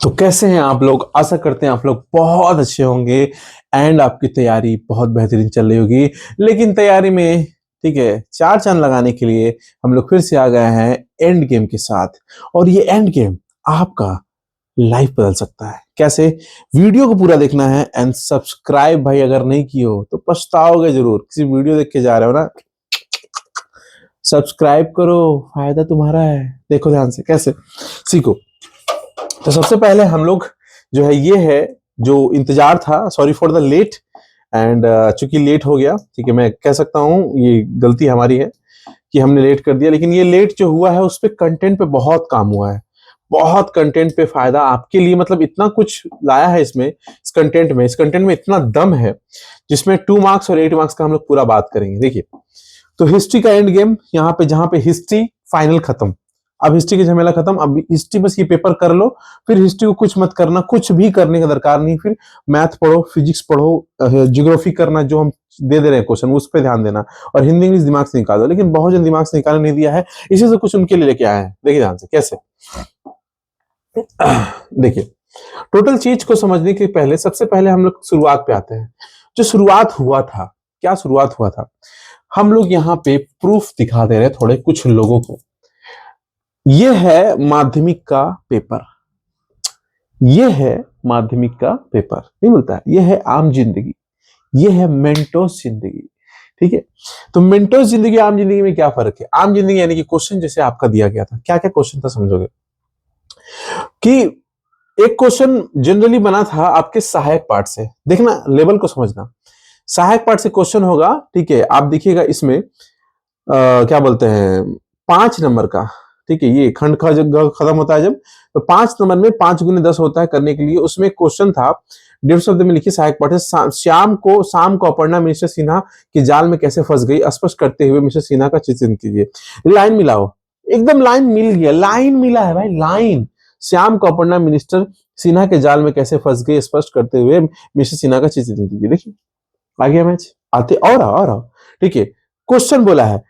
तो कैसे हैं आप लोग? आशा करते हैं आप लोग बहुत अच्छे होंगे एंड आपकी तैयारी बहुत बेहतरीन चल रही होगी। लेकिन तैयारी में ठीक है, चार चांद लगाने के लिए हम लोग फिर से आ गए हैं एंड गेम के साथ। और ये एंड गेम आपका लाइफ बदल सकता है। कैसे? वीडियो को पूरा देखना है एंड सब्सक्राइब भाई अगर नहीं किए हो तो पछताओगे जरूर। किसी वीडियो देख के जा रहे हो ना, सब्सक्राइब करो, फायदा तुम्हारा है। देखो ध्यान से कैसे सीखो। तो सबसे पहले हम लोग जो है ये है जो इंतजार था, sorry for the late and चूंकि लेट हो गया, ठीक है, मैं कह सकता हूँ ये गलती हमारी है कि हमने लेट कर दिया। लेकिन ये लेट जो हुआ है उस पे कंटेंट पे बहुत काम हुआ है, बहुत कंटेंट पे फायदा आपके लिए, मतलब इतना कुछ लाया है इसमें, इस कंटेंट में इतना दम है जिसमें 2 मार्क्स और 8 मार्क्स का हम लोग पूरा बात करेंगे। देखिए, तो हिस्ट्री का एंड गेम यहाँ पे, जहां पे हिस्ट्री फाइनल खत्म। अब हिस्ट्री की झमेला खत्म, अब हिस्ट्री बस ये पेपर कर लो, फिर हिस्ट्री को कुछ मत करना, कुछ भी करने का दरकार नहीं। फिर मैथ पढ़ो, फिजिक्स पढ़ो, ज्योग्राफी करना जो हम दे दे रहे हैं क्वेश्चन उस पर ध्यान देना, और हिंदी इंग्लिश दिमाग से निकाल दो। लेकिन बहुत जन दिमाग से निकालने नहीं दिया है, इसी से कुछ उनके लिए लेके आए हैं। देखिए ध्यान से कैसे। देखिए, टोटल चीज को समझने के पहले सबसे पहले हम लोग शुरुआत पे आते हैं। जो शुरुआत हुआ था, क्या शुरुआत हुआ था, हम लोग यहाँ पे प्रूफ दिखा दे रहे हैं थोड़े कुछ लोगों को। ये है माध्यमिक का पेपर, ये है माध्यमिक का पेपर, नहीं मिलता है। ये है आम जिंदगी, ये है मेंटोस जिंदगी, ठीक है। तो मेंटोस जिंदगी आम जिंदगी में क्या फर्क है? आम जिंदगी यानी कि क्वेश्चन जैसे आपका दिया गया था, क्या क्या क्वेश्चन था समझोगे कि एक क्वेश्चन जनरली बना था आपके सहायक पार्ट से। देखना, लेवल को समझना। सहायक पार्ट से क्वेश्चन होगा, ठीक है। आप देखिएगा इसमें क्या बोलते हैं, 5 नंबर का, ठीक है। ये खंड का जब खत्म होता है, जब तो 5 नंबर में 5 गुने 10 होता है करने के लिए। उसमें क्वेश्चन था 150 शब्द में लिखिए सहायक पाठ है, शाम को अपर्णा मिस्टर सिन्हा के जाल में कैसे फंस गई, स्पष्ट करते हुए मिस्टर सिन्हा का चित्रण कीजिए। लाइन मिलाओ, एकदम लाइन मिल गया, लाइन मिला है भाई, लाइन। श्याम को अपर्णा मिनिस्टर सिन्हा के जाल में कैसे फंस गई, स्पष्ट करते हुए मिस्टर सिन्हा का चित्रण कीजिए। देखिए आ गया मैच, आते और आओ, ठीक है। क्वेश्चन बोला है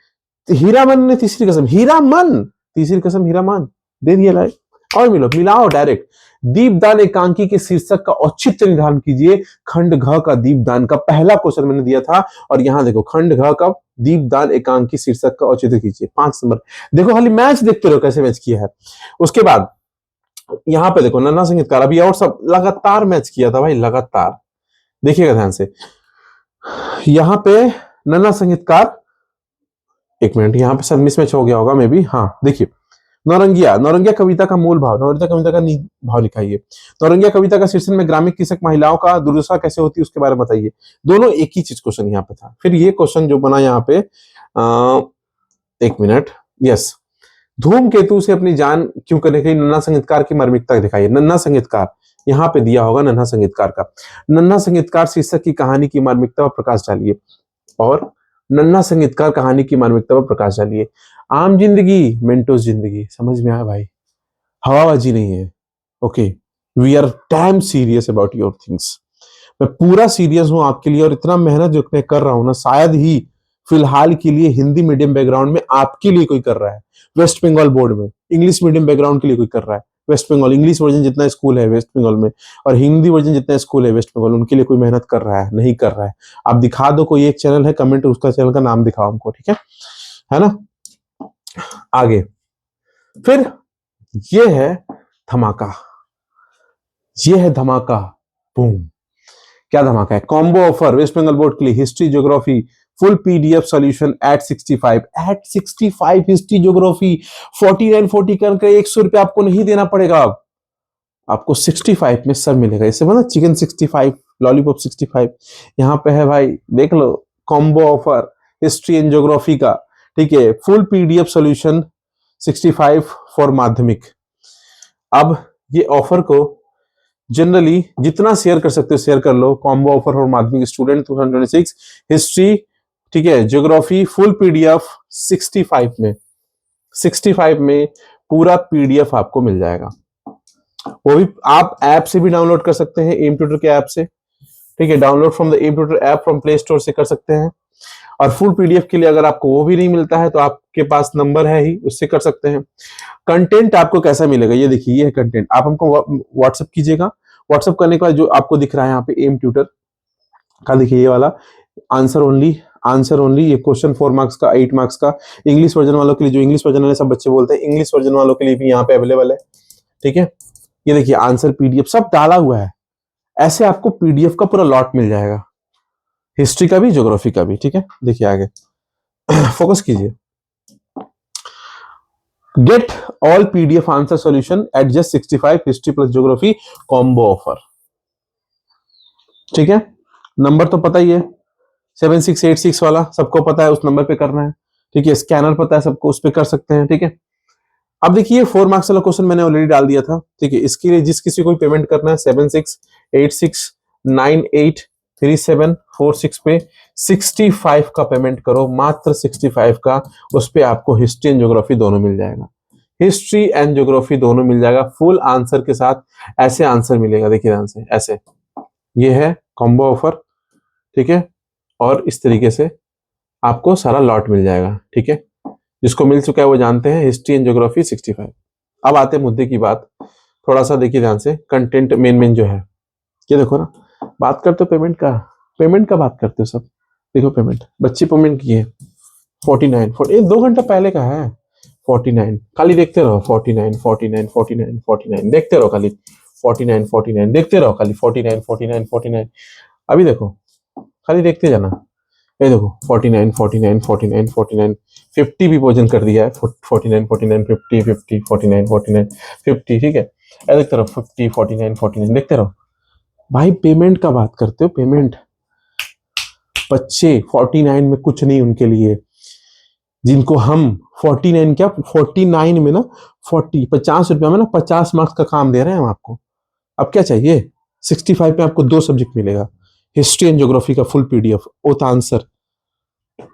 हीरामन ने तीसरी कसम, हीरामन तीसरी कसम हीरामन दे दिया लाइन। और मिलाओ डायरेक्ट। दीपदान एकांकी के शीर्षक का औचित्य निर्धारण कीजिए। खंड घ का दीपदान का पहला क्वेश्चन मैंने दिया था, और यहां देखो खंड घ का दीपदान एकांकी शीर्षक का औचित्य कीजिए। 5 नंबर। देखो खाली मैच देखते रहो कैसे मैच किया है। उसके बाद यहां पे देखो नन्ना संगीतकार, अभी और सब लगातार मैच किया था भाई, लगातार। देखिएगा ध्यान से, यहां पे नन्ना संगीतकार, एक मिनट, यहाँ पे सब मिसमैच हो गया होगा मे बी। हाँ देखिए, नौरंगिया कविता का मूल भाव, नौरंगिया कविता का भाव लिखाइए। नौरंगिया कविता का शीर्षक में ग्रामीण कृषक महिलाओं का दुर्दशा कैसे होती है उसके बारे में बताइए। दोनों एक ही चीज क्वेश्चन यहाँ पे था। फिर ये क्वेश्चन जो बना यहाँ पे, एक मिनट, यस, धूमकेतु से अपनी जान क्यों करने के लिए नन्हा संगीतकार की मार्मिकता दिखाइए। नन्हा संगीतकार यहाँ पे दिया होगा, नन्हा संगीतकार का, नन्हा संगीतकार शीर्षक की कहानी की मार्मिकता पर प्रकाश डालिए, और नन्हा संगीतकार कहानी की मार्मिकता पर प्रकाश डालिए। आम जिंदगी, मेंटोस जिंदगी, समझ में आया भाई, हवाबाजी नहीं है। Okay, we are damn serious about your things. मैं पूरा सीरियस हूं आपके लिए, और इतना मेहनत जो मैं कर रहा हूं ना, शायद ही फिलहाल के लिए हिंदी मीडियम बैकग्राउंड में आपके लिए कोई कर रहा है। वेस्ट बंगाल बोर्ड में इंग्लिश मीडियम बैकग्राउंड के लिए कोई कर रहा है। वेस्ट बंगाल इंग्लिश वर्जन जितना स्कूल है वेस्ट बंगाल में, और हिंदी वर्जन जितना स्कूल है वेस्ट बंगाल, उनके लिए कोई मेहनत कर रहा है? नहीं कर रहा है। आप दिखा दो, कोई एक चैनल है, कमेंट उसका चैनल का नाम दिखाओ हमको, ठीक है ना। आगे फिर ये है धमाका, ये है धमाका, बूम। क्या धमाका है? Combo offer West Bengal board के लिए, history geography full PDF solution at 65 history geography 4940 करके 100 रुपया आपको नहीं देना पड़ेगा। अब आपको 65 में सब मिलेगा। इससे मतलब चिकन 65, लॉलीपॉप 65 यहाँ पे है भाई, देख लो। Combo offer history and geography का, ठीक है, फुल पीडीएफ सॉल्यूशन 65 फॉर माध्यमिक। अब ये ऑफर को जनरली जितना शेयर कर सकते हो शेयर कर लो। कॉम्बो ऑफर फॉर माध्यमिक स्टूडेंट 2026 हिस्ट्री, ठीक है, ज्योग्राफी फुल पीडीएफ 65 में पूरा पीडीएफ आपको मिल जाएगा। वो भी आप ऐप से भी डाउनलोड कर सकते हैं, एम ट्यूटर के ऐप से, ठीक है। Download from the M Tutor app from Play Store से कर सकते हैं। और फुल पीडीएफ के लिए अगर आपको वो भी नहीं मिलता है तो आप आपके पास नंबर है ही, उससे कर सकते हैं। कंटेंट आपको कैसा मिलेगा, ये देखिए, ये है कंटेंट। आप हमको व्हाट्सएप कीजिएगा। व्हाट्सएप करने के बाद जो आपको दिख रहा है यहाँ पे एम ट्यूटर का, देखिए ये वाला आंसर ओनली, आंसर ओनली, ये क्वेश्चन 4 मार्क्स का, 8 मार्क्स का। इंग्लिश वर्जन वालों के लिए, जो इंग्लिश वर्जन वाले सब बच्चे बोलते हैं, इंग्लिश वर्जन वालों के लिए भी यहाँ पे अवेलेबल है। ठीक है, ये देखिए आंसर पीडीएफ सब डाला हुआ है। ऐसे आपको पीडीएफ का पूरा लॉट मिल जाएगा, हिस्ट्री का भी, ज्योग्राफी का भी। ठीक है, देखिए आगे फोकस कीजिए। Get all PDF answer solution at just 65 history plus geography combo offer. ठीक है, नंबर तो पता ही है 7686 वाला, सबको पता है, उस नंबर पे करना है। ठीक है, स्कैनर पता है सबको, उस पे कर सकते हैं। ठीक है, अब देखिए 4 मार्क्स वाला क्वेश्चन मैंने ऑलरेडी डाल दिया था। ठीक है, इसके लिए जिस किसी को पेमेंट करना है 7686983746 पे 65 का पेमेंट करो, मात्र 65 का। उस पे आपको हिस्ट्री एंड ज्योग्राफी दोनों मिल जाएगा, हिस्ट्री एंड ज्योग्राफी दोनों मिल जाएगा फुल आंसर के साथ। ऐसे आंसर मिलेगा, देखिए ध्यान से, ऐसे, ये है कॉम्बो ऑफर। ठीक है, और इस तरीके से आपको सारा लॉट मिल जाएगा। ठीक है, जिसको मिल चुका है वो जानते हैं, हिस्ट्री एंड ज्योग्राफी 65। अब आते हैं मुद्दे की बात, थोड़ा सा देखिए ध्यान से, कंटेंट मेन जो है, ये देखो ना, बात करते हो पेमेंट का, पेमेंट का बात करते हो सब। देखो पेमेंट, बच्ची पेमेंट की है 49, 2 घंटा पहले का है 49, खाली देखते रहो 49 49 49 49, देखते रहो खाली 49 49, देखते रहो खाली 49 49 49। अभी देखो, खाली देखते जाना, ये देखो 49 49 49 49, 50 भी भोजन कर दिया है, 49 49 50 50 49 49 50। ठीक है, देखते रहो 50 49 49, देखते रहो भाई। पेमेंट का बात करते हो, पेमेंट बच्चे 49 में कुछ नहीं उनके लिए, जिनको हम 49 क्या 49 में ना 50 रुपया में ना 50 मार्क्स का काम दे रहे हैं हम आपको। अब क्या चाहिए, 65 में आपको 2 सब्जेक्ट मिलेगा, हिस्ट्री एंड ज्योग्राफी का फुल पीडीएफ विद आंसर।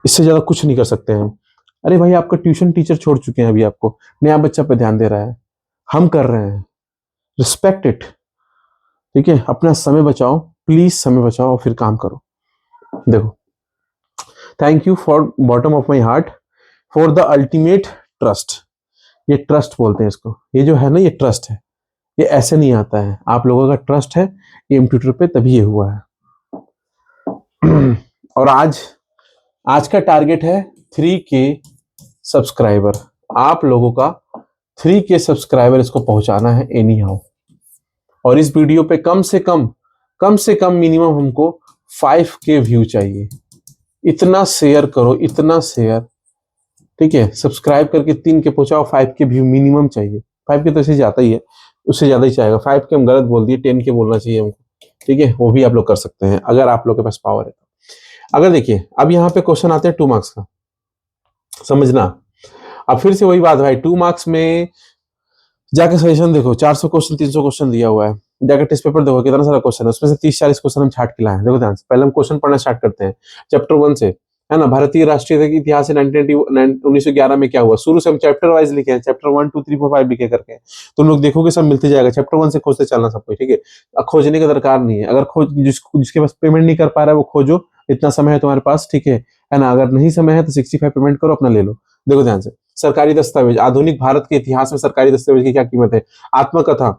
इससे ज्यादा कुछ नहीं कर सकते हैं हम। अरे भाई, आपका ट्यूशन टीचर छोड़ चुके हैं, अभी आपको नया बच्चा पे ध्यान दे रहा है, हम कर रहे हैं, रिस्पेक्ट इट। ठीक है, अपना समय बचाओ प्लीज, समय बचाओ और फिर काम करो। देखो, thank you for bottom of my heart for the ultimate trust. ये ट्रस्ट बोलते हैं इसको, ये जो है ना, ये ट्रस्ट है, ये ऐसे नहीं आता है। आप लोगों का ट्रस्ट है एम ट्यूटर पे, तभी ये हुआ है। और आज का टारगेट है 3K सब्सक्राइबर। आप लोगों का 3K सब्सक्राइबर इसको पहुंचाना है एनी हाउ। और इस वीडियो पे कम से कम मिनिमम हमको 5K व्यू चाहिए। इतना शेयर करो, इतना शेयर। ठीक है, सब्सक्राइब करके 3K पहुंचाओ, 5K व्यू मिनिमम चाहिए। 5K तो ऐसे जाता ही है, उससे ज्यादा ही चाहेगा। 5K हम गलत बोल दिए, 10K बोलना चाहिए हमको। ठीक है, वो भी आप लोग कर सकते हैं अगर आप लोग के पास पावर है। अगर देखिए, अब यहाँ पे क्वेश्चन आते हैं 2 मार्क्स का, समझना। अब फिर से वही बात भाई, 2 मार्क्स में जाके सजेशन देखो, 400 क्वेश्चन 300 क्वेश्चन दिया हुआ है। जाकर टेस्ट पेपर देखो कितना सारा क्वेश्चन है, उसमें से 30-40 क्वेश्चन हम छाट के लाए हैं। देखो ध्यान से, पहले हम क्वेश्चन पढ़ना स्टार्ट करते हैं चैप्टर 1 से, है ना। भारतीय राष्ट्रीय इतिहास से 1911 में क्या हुआ, शुरू से हम चैप्टर वाइज लिखे हैं, चैप्टर 1 2 3 4 5 लिखे करके। तुम लोग देखोगे सब मिलते जाएगा, चैप्टर 1 से खोजते चलना सब कुछ। ठीक है, खोजने का दरकार नहीं है। अगर जिसके पास पेमेंट नहीं कर पा रहा है वो खोजो, इतना समय है तुम्हारे पास। ठीक है ना। अगर नहीं समय है तो 65 पेमेंट करो, अपना ले लो। देखो ध्यान से, सरकारी दस्तावेज, आधुनिक भारत के इतिहास में सरकारी दस्तावेज की क्या कीमत है। आत्मकथा,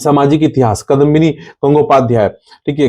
सामाजिक इतिहास, कदम्बिनी गंगोपाध्याय। ठीक है,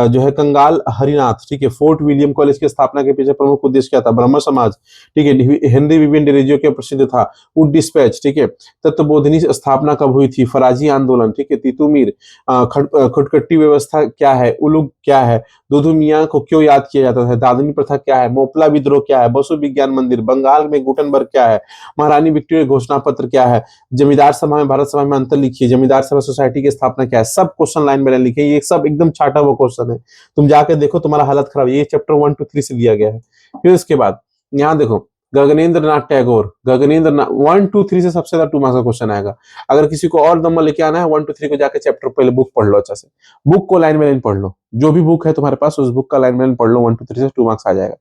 जो है कंगाल हरिनाथ। ठीक है, फोर्ट विलियम कॉलेज की स्थापना के पीछे प्रमुख उद्देश्य क्या था, ब्रह्म समाज। ठीक है, हेनरी विवियन डिरेजियो के प्रसिद्ध था वुड डिस्पैच। ठीक है, तत्वबोधिनी स्थापना कब हुई थी, फराजी आंदोलन। ठीक है, तीतुमीर, खुटकट्टी व्यवस्था क्या है, उलुग क्या है, दुधु मियाँ को क्यों याद किया जाता है, दादनी प्रथा क्या है, मोपला विद्रोह क्या है, बसु विज्ञान मंदिर, बंगाल में गुटनबर्ग क्या है, महारानी विक्टोरिया घोषणा पत्र क्या है, जमींदार सभा में भारत सभा में अंतर लिखिए, जमींदार सभा सोसाइटी की स्थापना क्या है। सब क्वेश्चन लाइन में लिखे, ये सब एकदम छाटा हुआ क्वेश्चन है। तुम जाकर देखो, तुम्हारा हालत खराब। ये चैप्टर 1 2 3 से दिया गया है। फिर उसके बाद यहाँ देखो, गगनेंद्र नाथ टैगोर, 1 2 3 से सबसे ज्यादा 2 मार्क्स का क्वेश्चन आएगा। अगर किसी को और नंबर लेके आना है 1 2 3 को जाके चैप्टर पहले बुक पढ़ लो, अच्छा से बुक को लाइन में लाइन पढ़ लो। जो भी बुक है तुम्हारे पास, उस बुक का लाइन में लाइन पढ़ लो, 1 2 3 से 2 मार्क्स आ जाएगा।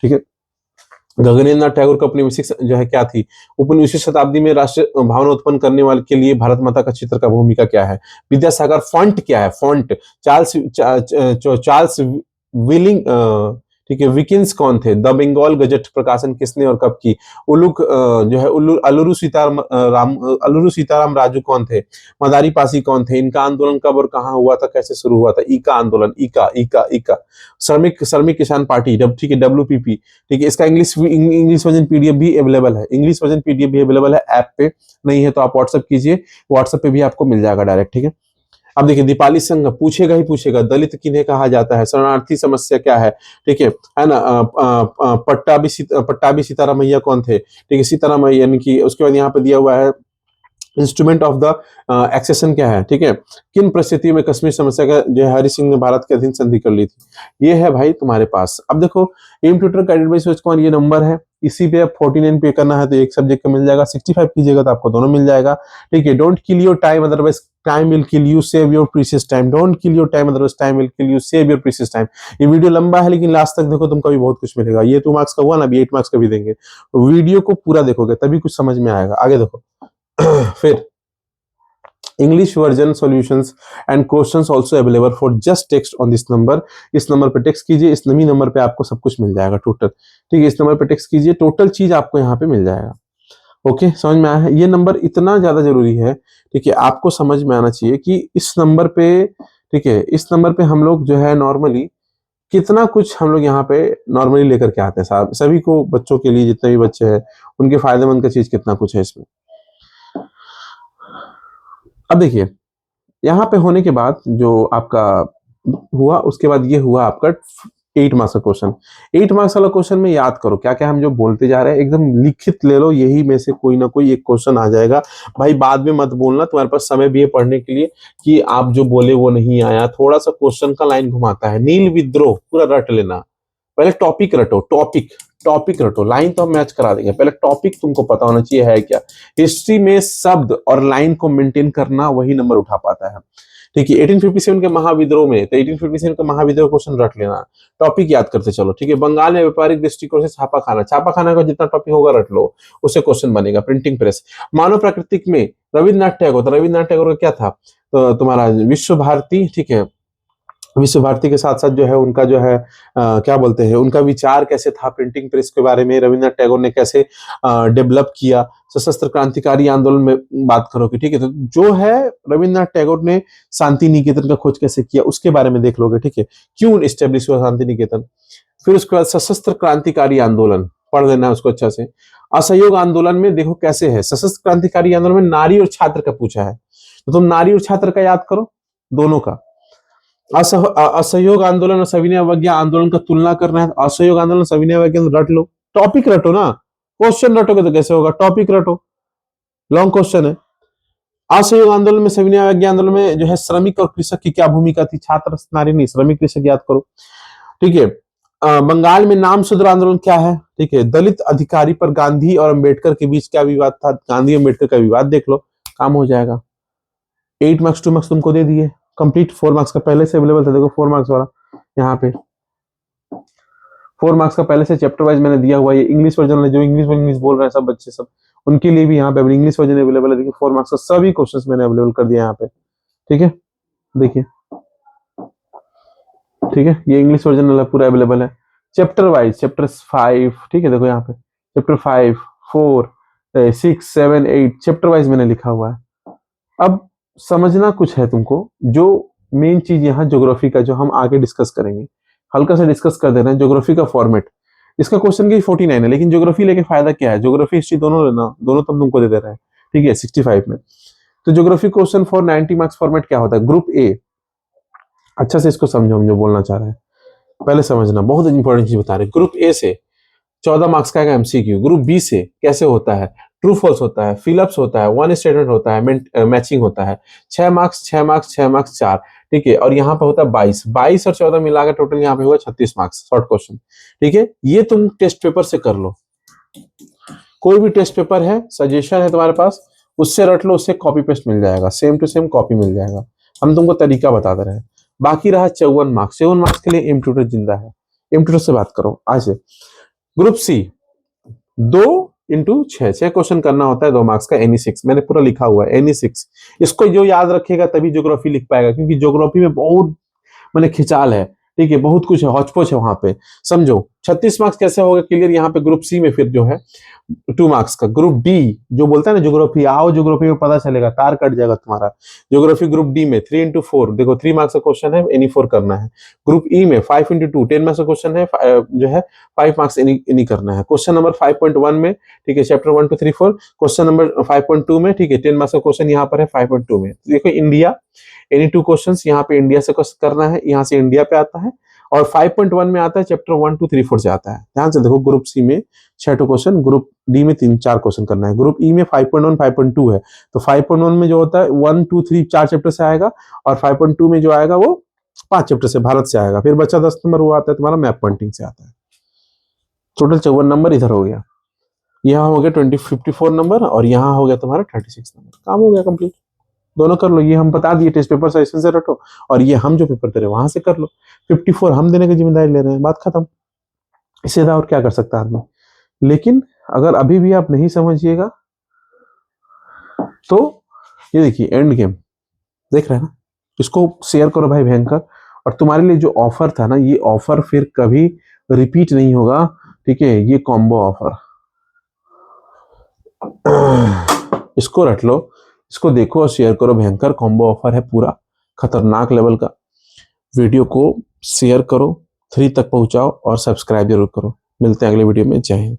ठीक है, गगनेंद्र नाथ टैगोर का औपनिवेशिक जो है क्या थी, उपनिवेशिक शताब्दी में राष्ट्र भावना उत्पन्न करने वाले के लिए भारत माता का चित्र का भूमिका क्या है, विद्यासागर फॉन्ट क्या है, फॉन्ट चार्ल्स विलिंग ठीक है। विकिंस कौन थे? द बंगाल गजट प्रकाशन किसने और कब की? जो है अलुरु सीताराम राजू कौन थे? मदारी पासी कौन थे? इनका आंदोलन कब और कहाँ हुआ था, कैसे शुरू हुआ था? ईका आंदोलन, ईका ईका ईका। श्रमिक श्रमिक किसान पार्टी, ठीक है, WPP। ठीक है, इसका इंग्लिश वर्जन पीडीएफ भी अवेलेबल है, इंग्लिश वर्जन पीडीएफ भी अवेलेबल है ऐप पे। नहीं है तो आप व्हाट्सएप कीजिए, व्हाट्सएप पे भी आपको मिल जाएगा डायरेक्ट। ठीक है, अब देखिए, दीपाली संघ पूछेगा ही पूछेगा, दलित किन्हें कहा जाता है? शरणार्थी समस्या क्या है? ठीक है ना। पट्टाभी सीतारामैया कौन थे? ठीक है, सीतारामैया, यानी कि उसके बाद यहाँ पे दिया हुआ है इंस्ट्रूमेंट ऑफ द एक्सेशन क्या है? ठीक है, किन परिस्थितियों में कश्मीर समस्या का जो है हरि सिंह ने भारत के अधीन संधि कर ली थी? ये है भाई तुम्हारे पास। अब देखो, M tutor guided by Suraj Kumar, ये नंबर है, इसी पे आप 49 पे करना है तो एक सब्जेक्ट का मिल जाएगा, 65 कीजिएगा तो आपको दोनों मिल जाएगा। ठीक है, don't kill your time otherwise time will kill you, save your precious time. Don't kill your time otherwise time will kill you, save your precious time. ये वीडियो लंबा है लेकिन लास्ट तक देखो, तुमको भी बहुत कुछ मिलेगा। ये 2 मार्क्स का हुआ ना, अभी 8 मार्क्स का भी देंगे। वीडियो को पूरा देखोगे तभी कुछ समझ में आएगा। आगे देखो फिर English version solutions and questions also available for just text on this number. इस नंबर पे टेक्स्ट कीजिए, इस नवी नंबर पे आपको सब कुछ मिल जाएगा टोटल। ठीक है, इस नंबर पे टेक्स्ट कीजिए, टोटल चीज आपको यहाँ पे मिल जाएगा। ओके, समझ में आया है? ये नंबर इतना ज्यादा जरूरी है, ठीक है, आपको समझ में आना चाहिए कि इस नंबर पे, ठीक है, इस नंबर पे हम लोग जो है नॉर्मली कितना कुछ हम लोग यहाँ पे नॉर्मली लेकर के आते हैं साहब, सभी को, बच्चों के लिए, जितने भी बच्चे हैं उनके फायदेमंद का चीज कितना कुछ है इसमें। अब देखिए, यहाँ पे होने के बाद जो आपका हुआ, उसके बाद ये हुआ आपका 8 मार्क्स का क्वेश्चन। 8 मार्क्स वाला क्वेश्चन में याद करो क्या क्या हम जो बोलते जा रहे हैं, एकदम लिखित ले लो, यही में से कोई ना कोई एक क्वेश्चन आ जाएगा। भाई बाद में मत बोलना, तुम्हारे पास समय भी है पढ़ने के लिए, कि आप जो बोले वो नहीं आया। थोड़ा सा क्वेश्चन का लाइन घुमाता है। नील विद्रोह पूरा रट लेना, पहले टॉपिक रटो, टॉपिक रटो, लाइन तो हम मैच करा देंगे, पहले टॉपिक तुमको पता होना चाहिए है क्या। हिस्ट्री में शब्द और लाइन को मेंटेन करना, वही नंबर उठा पाता है। ठीक है, 1857 के महाविद्रोह में, तो 1857 का महाविद्रोह क्वेश्चन रट लेना, टॉपिक याद करते चलो। ठीक है, बंगाल में व्यापारिक दृष्टिकोण से छापा खाना का जितना टॉपिक होगा रट लो, उससे क्वेश्चन बनेगा। प्रिंटिंग प्रेस, मानव प्राकृतिक में रविन्द्रनाथ टैगोर, तो रविन्द्रनाथ टैगोर का क्या था? तो तुम्हारा विश्व भारती, ठीक है, विश्व भारती के साथ साथ जो है उनका जो है क्या बोलते हैं, उनका विचार कैसे था प्रिंटिंग प्रेस के बारे में, रविन्द्रनाथ टैगोर ने कैसे डेवलप किया। सशस्त्र क्रांतिकारी आंदोलन में बात करोगे, ठीक है, तो जो है रविन्द्रनाथ टैगोर ने शांति निकेतन का खोज कैसे किया उसके बारे में देख लोगे। ठीक है, क्यों इस्टेब्लिश हुआ शांति निकेतन। फिर उसके बाद सशस्त्र क्रांतिकारी आंदोलन पढ़ लेना है उसको अच्छा से। असहयोग आंदोलन में देखो कैसे है, सशस्त्र क्रांतिकारी आंदोलन में नारी और छात्र का पूछा है, तो तुम नारी और छात्र का याद करो, दोनों का। असहयोग आंदोलन और सविनय अवज्ञा आंदोलन का तुलना करना है, असहयोग आंदोलन सविनय अवज्ञा रट लो, टॉपिक रटो ना, क्वेश्चन रटोगे तो कैसे होगा, टॉपिक रटो, लॉन्ग क्वेश्चन है। असहयोग आंदोलन में, सविनय अवज्ञा आंदोलन में जो है श्रमिक और कृषक की क्या भूमिका थी, छात्र नारी नहीं, श्रमिक कृषक याद करो। ठीक है, बंगाल में नाम शूद्र आंदोलन क्या है, ठीक है, दलित अधिकारी पर गांधी और अंबेडकर के बीच क्या विवाद था, गांधी अंबेडकर का विवाद देख लो, काम हो जाएगा। 8 मार्क्स 2 मार्क्स तुमको दे दिए कंप्लीट। 4 मार्क्स का पहले से अवेलेबल था, देखो 4 मार्क्स वाला यहाँ पे 4 मार्क्स का पहले से चैप्टर वाइज मैंने दिया हुआ है। इंग्लिश वर्जन जो इंग्लिश बोल रहे हैं सब बच्चे, सब उनके लिए भी यहाँ पे इंग्लिश वर्जन अवेलेबल है। देखिए 4 मार्क्स का सभी क्वेश्चंस मैंने अवेलेबल कर दिया यहाँ पे। ठीक है, देखिए, ठीक है, ये इंग्लिश वर्जन पूरा अवेलेबल है चैप्टर वाइज, चैप्टर 5। ठीक है, देखो यहाँ पे चैप्टर 5, 4, 6, 7, 8 चैप्टर वाइज मैंने लिखा हुआ है। अब समझना कुछ है तुमको, जो मेन चीज यहाँ ज्योग्राफी का जो हम आगे डिस्कस करेंगे, हल्का सा डिस्कस कर देना है ज्योग्राफी का फॉर्मेट। इसका क्वेश्चन की 49 है, लेकिन ज्योग्राफी लेके फायदा क्या है, ज्योग्राफी हिस्ट्री दोनों लेना, दोनों तुमको दे रहे हैं। ठीक है, 65 में। तो geography question for 90 marks format क्या होता है, ग्रुप ए। अच्छा से इसको समझो, हम जो बोलना चाह रहे हैं पहले समझना, बहुत इंपॉर्टेंट चीज बता रहे हैं। ग्रुप ए से 14 मार्क्स का एमसीक्यू, ग्रुप बी से कैसे होता है, ट्रू फॉल्स होता है, फिलअप्स होता है, वन स्टेटमेंट होता है, मैचिंग होता है। 6 मार्क्स 6 मार्क्स 6 मार्क्स 4। ठीक है, और यहाँ पे होता है 22 और 14 मिलाकर टोटल यहाँ पे हुआ 36 मार्क्स शॉर्ट क्वेश्चन। ठीक है, ये तुम टेस्ट पेपर से कर लो, कोई भी टेस्ट पेपर है, सजेशन है तुम्हारे पास, उससे रट लो, उससे कॉपी पेस्ट मिल जाएगा, सेम टू सेम कॉपी मिल जाएगा। हम तुमको तरीका बता दे रहे हैं। बाकी रहा 54 मार्क्स, 54 मार्क्स के लिए एम ट्यूटर जिंदा है, एम ट्यूटर से बात करो आज से। ग्रुप सी 2 इंटू 6 क्वेश्चन करना होता है, 2 मार्क्स का, NE6 मैंने पूरा लिखा हुआ है, NE6। इसको जो याद रखेगा तभी ज्योग्राफी लिख पाएगा, क्योंकि ज्योग्राफी में बहुत मैंने खिंचाल है। ठीक है, बहुत कुछ है, हौच-पौच है वहां पे, समझो। 36 मार्क्स कैसे होगा क्लियर यहाँ पे ग्रुप सी में, फिर जो है 2 मार्क्स का। ग्रुप डी जो बोलता है ना ज्योग्राफी, आओ ज्योग्राफी में पता चलेगा, तार कट जाएगा तुम्हारा। ज्योग्राफी ग्रुप डी में 3 into 4, देखो 3 मार्क्स का क्वेश्चन है, एनी 4 करना है। ग्रुप ई में 5 into 2, 10 मार्क्स का क्वेश्चन है, जो है 5 मार्क्स एनी करना है। क्वेश्चन नंबर 5.1 में, ठीक है, चैप्टर 1 2 3 4, क्वेश्चन नंबर 5.2 में, ठीक है, 10 मार्क्स का क्वेश्चन यहाँ पर है 5.2 में। देखो इंडिया, एनी 2 क्वेश्चंस यहाँ पे इंडिया से करना है, यहाँ से इंडिया पे आता है। और 5.1 में आता है चैप्टर 1 2 3 4 से आता है। ध्यान से देखो, ग्रुप सी में 6 क्वेश्चन, ग्रुप डी में 3 4 क्वेश्चन करना है। ग्रुप ई में 5.1 5.2 है, तो 5.1 में जो होता है 1 2 3 4 चैप्टर से आएगा, और 5.2 में जो आएगा वो 5 चैप्टर से, भारत से आएगा। फिर बच्चा 10 नंबर वो आता है तुम्हारा मैप पॉइंटिंग से आता है। टोटल 54 नंबर इधर हो गया, यहाँ हो गया 54 नंबर, और यहाँ हो गया तुम्हारा 36 नंबर। काम हो गया कंप्लीट। दोनों कर लो, ये हम बता दिए, टेस्ट पेपर सेशन से रटो, और ये हम जो पेपर दे रहे हैं वहां से कर लो। 54 हम देने की जिम्मेदारी ले रहे हैं, बात खत्म। इससे ज्यादा और क्या कर सकता है आदमी। लेकिन अगर अभी भी आप नहीं समझिएगा तो ये देखिए एंड गेम देख रहे हैं ना, इसको शेयर करो भाई भयंकर। और तुम्हारे लिए जो ऑफर था ना, ये ऑफर फिर कभी रिपीट नहीं होगा, ठीक है, ये कॉम्बो ऑफर, इसको रट लो, इसको देखो और शेयर करो। भयंकर कॉम्बो ऑफर है, पूरा खतरनाक लेवल का। वीडियो को शेयर करो, 3 तक पहुंचाओ और सब्सक्राइब जरूर करो। मिलते हैं अगले वीडियो में। जय हिंद।